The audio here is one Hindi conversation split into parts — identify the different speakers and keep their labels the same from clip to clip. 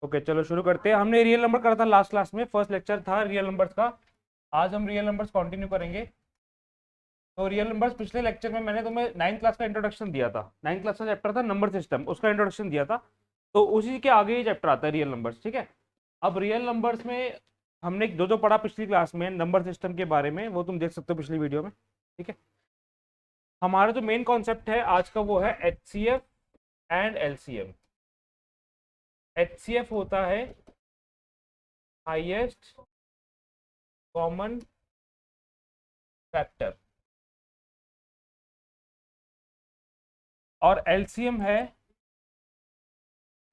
Speaker 1: ओके चलो शुरू करते हैं। हमने रियल नंबर करा था लास्ट क्लास में, फर्स्ट लेक्चर था रियल नंबर्स का। आज हम रियल नंबर्स कंटिन्यू करेंगे। तो रियल नंबर्स पिछले लेक्चर में मैंने तुम्हें नाइन्थ क्लास का इंट्रोडक्शन दिया था। नाइन्थ क्लास का चैप्टर था नंबर सिस्टम, उसका इंट्रोडक्शन दिया था। तो उसी के आगे ही चैप्टर आता है रियल नंबर्स, ठीक है। अब रियल नंबर्स में हमने जो जो पढ़ा पिछली क्लास में नंबर सिस्टम के बारे में, वो तुम देख सकते हो पिछली वीडियो में, ठीक है। हमारा जो मेन कॉन्सेप्ट है आज का वो है HCF एंड LCM। HCF होता है हाईएस्ट कॉमन फैक्टर, और LCM है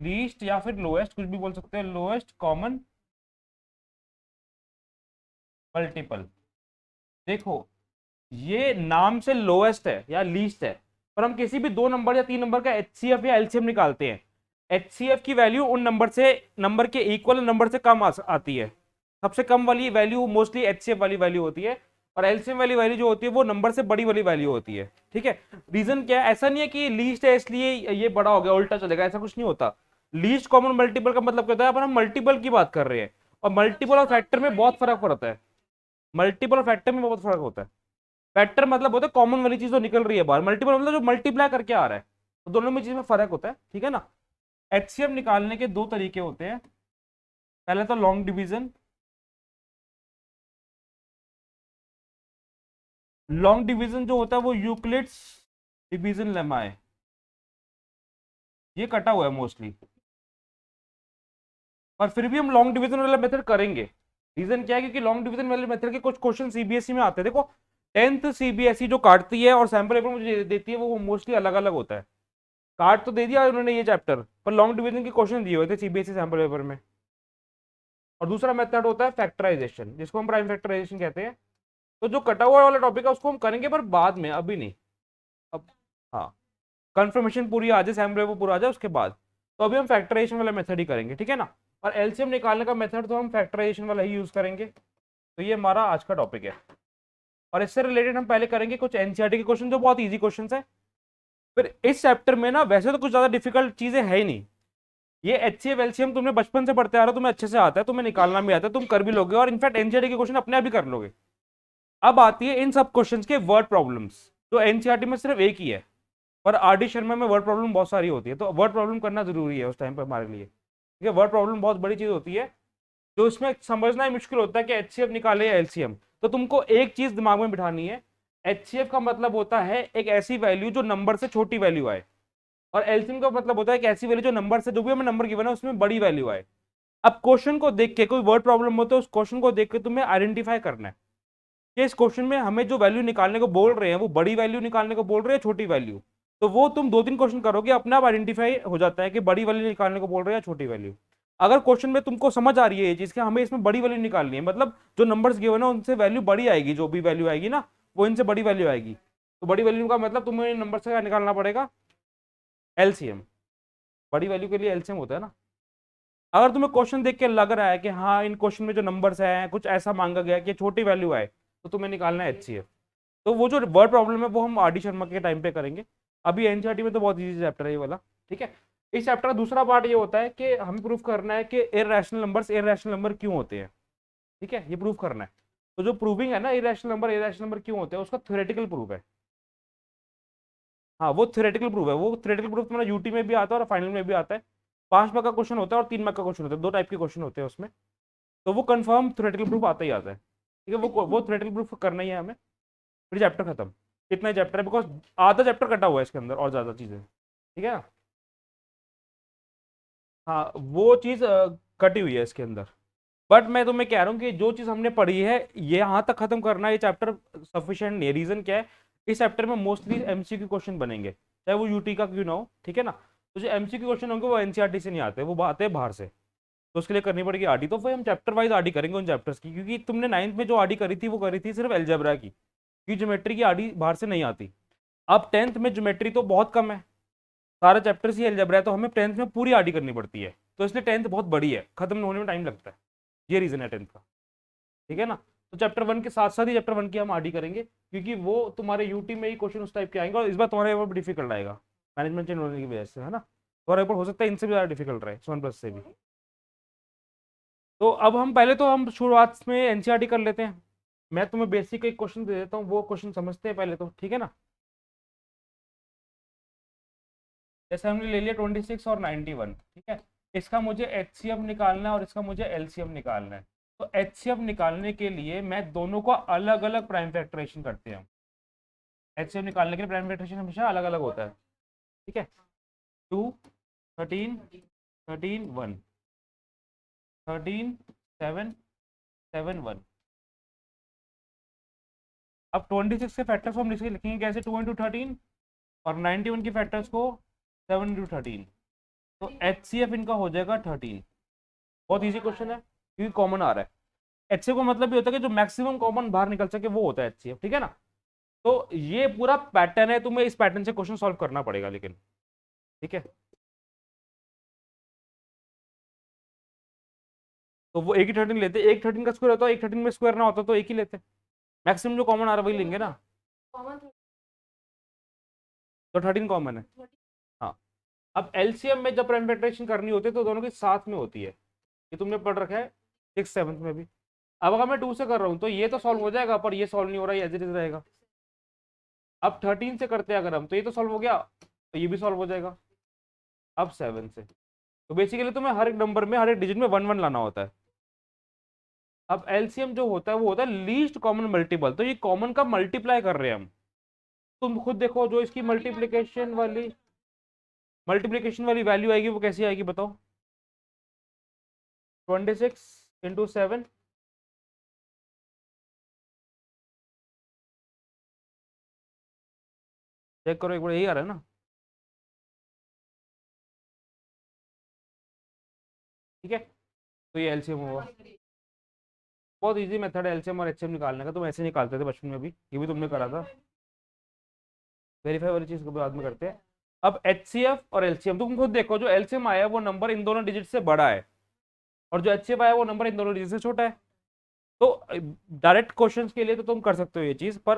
Speaker 1: लीस्ट या फिर लोएस्ट, कुछ भी बोल सकते हैं, लोएस्ट कॉमन मल्टीपल। देखो, ये नाम से लोएस्ट है या लीस्ट है, पर हम किसी भी दो नंबर या तीन नंबर का HCF या LCM निकालते हैं। HCF की वैल्यू उन नंबर के इक्वल नंबर से कम आती है। सबसे कम वाली वैल्यू मोस्टली HCF वाली वैल्यू होती है, और LCM वाली वैल्यू जो होती है वो नंबर से बड़ी वाली वैल्यू होती है, ठीक है। रीजन क्या है? ऐसा नहीं है कि लीस्ट है इसलिए ये बड़ा हो गया, उल्टा चलेगा, ऐसा कुछ नहीं होता। लीस्ट कॉमन मल्टीपल का मतलब क्या होता है? अपन हम मल्टीपल की बात कर रहे हैं, और मल्टीपल और फैक्टर में बहुत फर्क पड़ता है। मल्टीपल और फैक्टर में बहुत फर्क होता है। फैक्टर मतलब होता है कॉमन वाली चीज जो निकल रही है बाहर, मल्टीपल मतलब जो मल्टीप्लाई करके आ रहा है। तो दोनों में चीज में फर्क होता है, ठीक है ना। HCF निकालने के दो तरीके होते हैं। पहले तो लॉन्ग डिवीजन। लॉन्ग डिवीजन जो होता है वो यूक्लिड्स डिवीजन लेमा है, ये कटा हुआ है मोस्टली, पर फिर भी हम लॉन्ग डिवीजन वाला मेथड करेंगे। रीजन क्या है? क्योंकि लॉन्ग डिवीजन वाले मेथड के कुछ क्वेश्चन CBSE में आते हैं। देखो, 10th CBSE जो काटती है और सैंपल पेपर मुझे देती है वो मोस्टली अलग अलग होता है। काट तो दे दिया उन्होंने ये चैप्टर, पर लॉन्ग डिवीजन के क्वेश्चन दिए हुए थे CBSE सैंपल पेपर में। और दूसरा मेथड होता है फैक्टराइजेशन, जिसको हम प्राइम फैक्टराइजेशन कहते हैं। तो जो कटा हुआ वाला टॉपिक है उसको हम करेंगे, पर बाद में, अभी नहीं। अब हाँ, कंफर्मेशन पूरी आ जाए, सैंपल पेपर पूरा आ जाए उसके बाद। तो अभी हम फैक्टराइजेशन वाला मेथड ही करेंगे, ठीक है ना। और LCM निकालने का मेथड तो हम फैक्टराइजेशन वाला ही यूज करेंगे। तो ये हमारा आज का टॉपिक है। और इससे रिलेटेड हम पहले करेंगे कुछ NCERT के क्वेश्चन जो बहुत ईजी क्वेश्चन है। फिर इस चैप्टर में ना वैसे तो कुछ ज्यादा डिफिकल्ट चीजें है ही नहीं। ये HCF LCM तुमने बचपन से पढ़ते आ रहे हो, तुम्हें अच्छे से आता है, तुम्हें निकालना भी आता है, तुम कर भी लोगे, और इनफैक्ट NCERT के क्वेश्चन अपने आप भी कर लोगे। अब आती है इन सब क्वेश्चंस के वर्ड प्रॉब्लम्स, जो NCERT में सिर्फ एक ही है, पर RD शर्मा में वर्ड प्रॉब्लम बहुत सारी होती है। तो वर्ड प्रॉब्लम करना जरूरी है उस टाइम पर हमारे लिए, ठीक है। वर्ड प्रॉब्लम बहुत बड़ी चीज होती है, जो इसमें समझना ही मुश्किल होता है कि HCF निकाले या LCM। तो तुमको एक चीज दिमाग में बिठानी है, HCF का मतलब होता है एक ऐसी वैल्यू जो नंबर से छोटी वैल्यू आए, और LCM का मतलब होता है एक ऐसी वैल्यू जो नंबर से, जो भी हमें नंबर गिवन है उसमें बड़ी वैल्यू आए। अब क्वेश्चन को देख के, कोई वर्ड प्रॉब्लम हो तो उस क्वेश्चन को देख के तुम्हें आइडेंटिफाई करना है कि इस क्वेश्चन में हमें जो वैल्यू निकालने को बोल रहे हैं वो बड़ी वैल्यू निकालने को बोल रहे हैं, छोटी वैल्यू। तो वो तुम दो तीन क्वेश्चन करोगे, अपने आप आइडेंटिफाई हो जाता है कि बड़ी वैल्यू निकालने को बोल रहे हैं या छोटी वैल्यू। अगर क्वेश्चन में तुमको समझ आ रही है ये चीज कि हमें इसमें बड़ी वैल्यू निकालनी है, मतलब जो नंबर्स गिवन है उनसे वैल्यू बड़ी आएगी, जो भी वैल्यू आएगी ना वो इनसे बड़ी वैल्यू आएगी, तो बड़ी वैल्यू का मतलब तुम्हें नंबर से क्या निकालना पड़ेगा? LCM। बड़ी वैल्यू के लिए LCM होता है ना। अगर तुम्हें क्वेश्चन देख के लग रहा है कि हाँ इन क्वेश्चन में जो नंबर्स हैं कुछ ऐसा मांगा गया कि छोटी वैल्यू आए, तो तुम्हें निकालना है HCF। तो वो जो वर्ड प्रॉब्लम है वो हम RD शर्मा के टाइम पे करेंगे। अभी NCERT में तो बहुत इजी चैप्टर है ये वाला, ठीक है। इस चैप्टर का दूसरा पार्ट ये होता है कि हमें प्रूफ करना है कि इरेशनल नंबर क्यों होते हैं, ठीक है, ये प्रूफ करना है। तो जो प्रूविंग है ना, इरेशनल नंबर क्यों होते हैं, उसका थ्योरेटिकल प्रूफ है। हाँ, वो थ्योरेटिकल प्रूफ है। वो थ्योरेटिकल प्रूफ तुम्हारा UT में भी आता है और फाइनल में भी आता है। 5 मार्क का क्वेश्चन होता है और 3 मार्क का क्वेश्चन होता है, दो टाइप के क्वेश्चन होते हैं उसमें। तो वो कंफर्म थ्योरेटिकल प्रूफ आता ही आता है, ठीक है। वो थ्योरेटिकल प्रूफ करना ही है हमें, फिर चैप्टर खत्म। इतना ही चैप्टर है, बिकॉज आधा चैप्टर कटा हुआ है इसके अंदर और ज्यादा चीजें, ठीक है। हाँ, वो चीज कटी हुई है इसके अंदर। बट मैं तुम्हें कह रहा हूँ कि जो चीज हमने पढ़ी है ये यहाँ तक खत्म करना, ये चैप्टर सफिशिएंट नहीं है। रीजन क्या है? इस चैप्टर में मोस्टली MCQ क्वेश्चन बनेंगे, चाहे वो UT का क्यों ना हो, ठीक है ना। तो जो MCQ क्वेश्चन होंगे वो NCERT से नहीं आते, वो आते हैं बाहर से। तो उसके लिए करनी पड़ेगी RD। तो फिर हम चैप्टर वाइज RD करेंगे उन चैप्टर्स की, क्योंकि तुमने 9th में जो RD करी थी वो करी थी सिर्फ एल्जेब्रा की, क्योंकि ज्योमेट्री की RD बाहर से नहीं आती। अब 10th में ज्योमेट्री तो बहुत कम है, सारे चैप्टर्स ही अलजेब्रा है, तो हमें 10th में पूरी RD करनी पड़ती है। तो इसलिए 10th बहुत बड़ी है, खत्म होने में टाइम लगता है। ये रीजन है 10th का, ठीक है ना। तो चैप्टर 1 के साथ साथ ही चैप्टर 1 की हम RD करेंगे, क्योंकि वो तुम्हारे UT में ही क्वेश्चन उस टाइप के आएंगे, और इस बार तुम्हारे ऊपर डिफिकल्ट आएगा, मैनेजमेंट चेंज होने की वजह से, है ना। तुम्हारे ऊपर हो सकता है इनसे भी ज्यादा डिफिकल्ट रहे, 7+ से भी। तो अब हम पहले तो हम शुरुआत में एनसीईआरटी कर लेते हैं। मैं तुम्हें बेसिक एक क्वेश्चन दे देता हूँ, वो क्वेश्चन समझते हैं पहले तो, ठीक है ना। जैसे हमने ले लिया 26 और 91, ठीक है। इसका मुझे एचसीएफ निकालना है और इसका मुझे एलसीएम निकालना है। तो एचसीएफ निकालने के लिए मैं दोनों का अलग अलग प्राइम फैक्टराइजेशन करते हैं। एचसीएफ निकालने के लिए प्राइम फैक्टराइजेशन हमेशा अलग अलग होता है, ठीक है। 2, 13, 13, 1, 13, 7, 7, 1। अब 26 के फैक्टर्स को हम लिखेंगे कैसे, 2 × 13, और 91 के फैक्टर्स को 7 × 13। तो एचसीएफ इनका हो जाएगा 13। बहुत इजी क्वेश्चन है क्योंकि कॉमन आ रहा है। एचसीएफ का मतलब ये होता है कि जो मैक्सिमम कॉमन बाहर निकल सके वो होता है एचसीएफ, ठीक है ना। तो ये पूरा पैटर्न है, तुम्हें इस पैटर्न से क्वेश्चन सॉल्व करना पड़ेगा लेकिन, ठीक है। तो वो एक ही 13 लेते, एक 13 का स्क्वायर होता है, एक 13 में स्क्वायर ना होता तो एक ही लेते। मैक्सिमम जो कॉमन आ रहा है वही लेंगे ना। तो 13 कॉमन है। हाँ। अब एलसीएम में जब प्राइम फैक्टराइजेशन करनी होती है तो दोनों के साथ में होती है। ये तुमने पढ़ रखा है 6th 7th में भी। अब अगर मैं 2 से कर रहा हूँ तो ये तो सॉल्व हो जाएगा, पर ये सॉल्व नहीं हो रहा है, एज इट इज रहेगा। अब 13 से करते हैं अगर हम, तो ये तो सॉल्व हो गया, तो ये भी सॉल्व हो जाएगा। अब 7 से, तो बेसिकली तुम्हें हर एक नंबर में, हर एक डिजिट में 1 1 लाना होता है। अब एलसीएम जो होता है वो होता है लीस्ट कॉमन मल्टीपल, तो ये कॉमन का मल्टीप्लाई कर रहे हैं हम। तुम खुद देखो, जो इसकी मल्टीप्लीकेशन वाली वैल्यू आएगी वो कैसी आएगी बताओ। 26 × 7। चेक करो एक बार, यही आ रहा है ना। ठीक है, तो ये एलसीएम होगा। बहुत इजी मेथड है एलसीएम और एचसीएम निकालने का, तुम ऐसे निकालते थे बचपन में भी, ये भी तुमने करा था। वेरीफाई वाली चीज को बाद में करते हैं। अब एचसीएफ और एलसीएम तुम खुद देखो, जो एलसीएम आया वो नंबर इन दोनों डिजिट से बड़ा है, और जो एचसीएफ आया वो नंबर इन दोनों डिजिट से छोटा है। तो डायरेक्ट क्वेश्चंस के लिए तो तुम कर सकते हो ये चीज, पर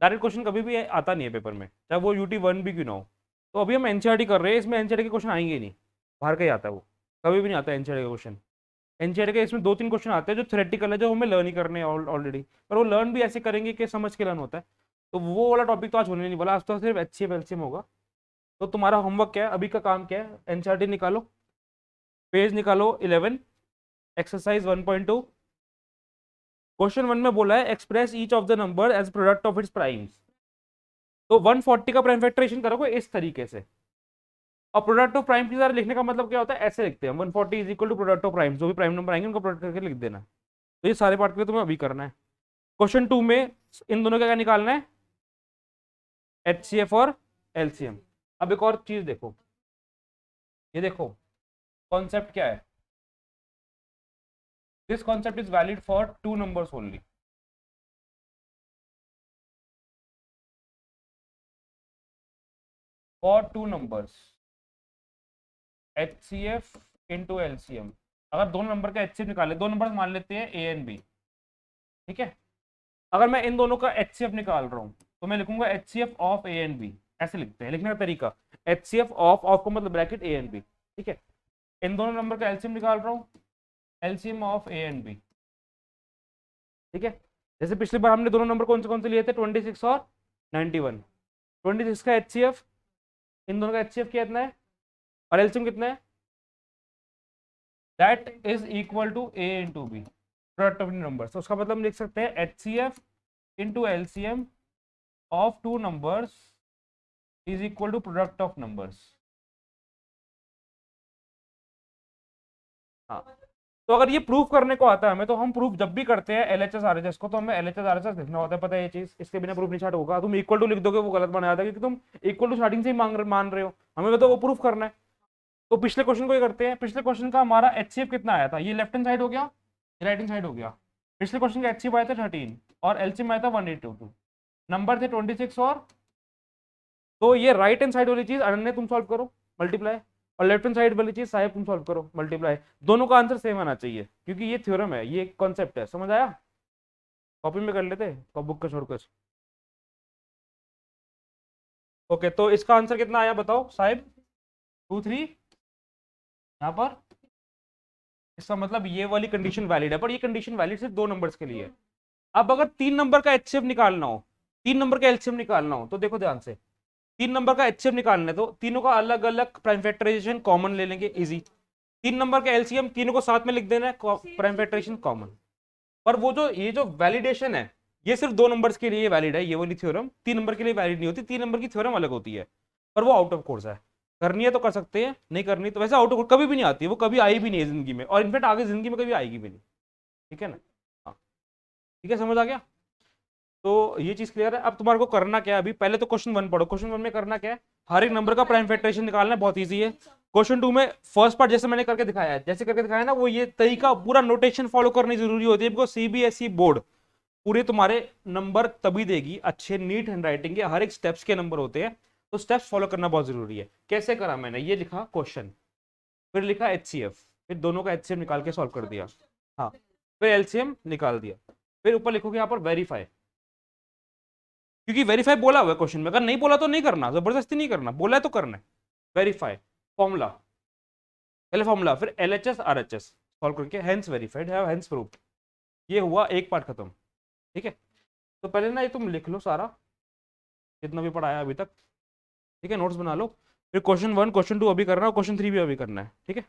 Speaker 1: डायरेक्ट क्वेश्चन कभी भी आता नहीं है पेपर में, चाहे वो UT 1 भी क्यों ना हो। तो अभी हम एनसीईआरटी कर रहे हैं, इसमें एनसीईआरटी के क्वेश्चन आएंगे ही नहीं, बाहर का ही आता है वो, कभी भी नहीं आता एनसीईआरटी का क्वेश्चन। एनसीईआरटी के इसमें 2 3 क्वेश्चन आते हैं जो थ्योरेटिकल है, जो हमें लर्न ही करने हैं ऑलरेडी, पर वो लर्न भी ऐसे करेंगे कि समझ के लर्न होता है। तो वो वाला टॉपिक तो आज होने नहीं वाला, आज तो सिर्फ एचसीएफ एलसीएम होगा। तो तुम्हारा होमवर्क क्या है, अभी का काम क्या है, एनसीईआरटी निकालो, पेज निकालो 11, एक्सरसाइज 1.2। क्वेश्चन 1 में बोला है express each of the number as product of its primes. तो 140 का प्राइम फैक्टराइजेशन करोगे इस तरीके से। और प्रोडक्ट ऑफ प्राइम की तरह लिखने का मतलब क्या होता है, ऐसे लिखते हैं 140 is equal to product of prime, जो भी प्राइम नंबर आएंगे उनको प्रोडक्ट करके लिख देना। तो ये सारे पार्ट के लिए तुम्हें अभी करना है। क्वेश्चन 2 में इन दोनों का क्या निकालना है, एचसीएफ और एलसीएम। अब एक और चीज देखो, ये देखो कॉन्सेप्ट क्या है। This concept is valid for 2 numbers only. For 2 numbers, HCF into LCM. अगर दोनों नंबर का एचसीएफ निकाले, दो नंबर मान लेते हैं ए एंड बी, ठीक है। अगर मैं इन दोनों का एचसीएफ निकाल रहा हूं तो मैं लिखूंगा HCF of A and B. ऐसे लिखते हैं, लिखने का तरीका, एचसीएफ ऑफ को मतलब ब्रैकेट ए एंड बी, ठीक है। इन दोनों नंबर का एलसीएम निकाल रहा हूं, LCM of A and B, ठीक है। जैसे पिछली बार हमने दोनों नंबर कौन से लिए थे, 26 और 91। 26 का एचसीएफ, इन दोनों का एचसीएफ कितना है और एलसीएम कितना है, that is equal to A into B, product of number. तो उसका मतलब हम लिख सकते हैं HCF into LCM of 2 numbers is equal to product of numbers. हाँ, तो अगर ये प्रूफ करने को आता है हमें, तो हम प्रूफ जब भी करते हैं एलएचएस आरएचएस को, तो हमें एलएचएस आरएचएस लिखना होता है, पता है ये चीज, इसके बिना प्रूफ नहीं स्टार्ट होगा। तुम इक्वल टू लिख दोगे वो गलत बना जाता है, क्योंकि तुम इक्वल टू स्टार्टिंग से ही मान रहे हो, हमें तो वो प्रूफ करना है। तो पिछले क्वेश्चन को ये करते हैं, पिछले क्वेश्चन का हमारा एचसीएफ कितना आया था, ये लेफ्ट हैंड साइड हो गया, राइट हैंड साइड हो गया। पिछले क्वेश्चन का एचसीएफ आया था 13 और एलसीएम आया था 182, नंबर थे 26 और, तो ये राइट हैंड साइड वाली चीज अनन्य तुम सॉल्व करो मल्टीप्लाई, और लेफ्ट हैंड साइड वाली चीज साहेब तुम सॉल्व करो मल्टीप्लाई। दोनों का आंसर सेम आना चाहिए, क्योंकि ये थ्योरम है, ये कॉन्सेप्ट है, समझ आया। कॉपी में कर लेते, बुक का छोड़कर। ओके, तो इसका आंसर कितना आया बताओ साहेब, 2 3 यहाँ पर इसका मतलब ये वाली कंडीशन वैलिड है, पर ये कंडीशन वैलिड सिर्फ 2 नंबर्स के लिए है। अब अगर 3 नंबर का एचसीएफ निकालना हो, 3 नंबर का एलसीएम निकालना हो, तो देखो ध्यान से, 3 नंबर का एचसीएफ निकालना है तो तीनों का अलग अलग प्राइम फैक्टराइजेशन कॉमन ले लेंगे, इजी। 3 नंबर का एलसीएम तीनों को साथ में लिख देना है, प्राइम फैक्टराइजेशन कॉमन। पर वो जो ये जो वैलिडेशन है, ये सिर्फ 2 नंबर्स के लिए वैलिड है, ये वाली थ्योरम 3 नंबर के लिए वैलिड नहीं होती, 3 नंबर की थ्योरम अलग होती है, पर वो आउट ऑफ कोर्स है। करनी है तो कर सकते हैं, नहीं करनी तो वैसे आउट ऑफ कोर्स कभी भी नहीं आती, वो कभी आई भी नहीं है जिंदगी में, और इनफैक्ट आगे जिंदगी में कभी आएगी भी नहीं। ठीक है ना? हाँ, ठीक है, समझ आ गया? तो ये चीज क्लियर है। अब तुम्हारे को करना क्या है, अभी पहले तो क्वेश्चन 1 पढ़ो। क्वेश्चन 1 में करना क्या है, हर एक नंबर का प्राइम फैक्टराइजेशन निकालना है, बहुत ईजी है। क्वेश्चन 2 में फर्स्ट पार्ट जैसे मैंने करके दिखाया है, जैसे करके दिखाया ना, वो ये तरीका पूरा नोटेशन फॉलो करनी जरूरी होती है, बिकॉज सीबीएसई बोर्ड पूरे तुम्हारे नंबर तभी देगी अच्छे नीट हैंडराइटिंग के, हर एक स्टेप्स के नंबर होते हैं, तो स्टेप्स फॉलो करना बहुत जरूरी है। कैसे करा मैंने, ये लिखा क्वेश्चन, फिर लिखा एचसीएफ, फिर दोनों का एचसीएफ निकाल के सॉल्व कर दिया, हाँ, फिर एलसीएम निकाल दिया, फिर ऊपर लिखोगे यहाँ पर वेरीफाई, क्योंकि वेरीफाई बोला हुआ है क्वेश्चन में, अगर नहीं बोला तो नहीं करना, जबरदस्ती नहीं करना, बोला है तो करना है। वेरीफाई फॉर्मूला, पहले फॉर्मूला, फिर एलएचएस आरएचएस सॉल्व करके हेंस वेरीफाइड है, हेंस प्रूफ। ये हुआ एक पार्ट खत्म। ठीक है, तो पहले ना ये तुम लिख लो सारा जितना भी पढ़ाया अभी तक, ठीक है, नोट्स बना लो, फिर क्वेश्चन 1 क्वेश्चन 2 अभी करना है, क्वेश्चन 3 भी अभी करना है। ठीक है।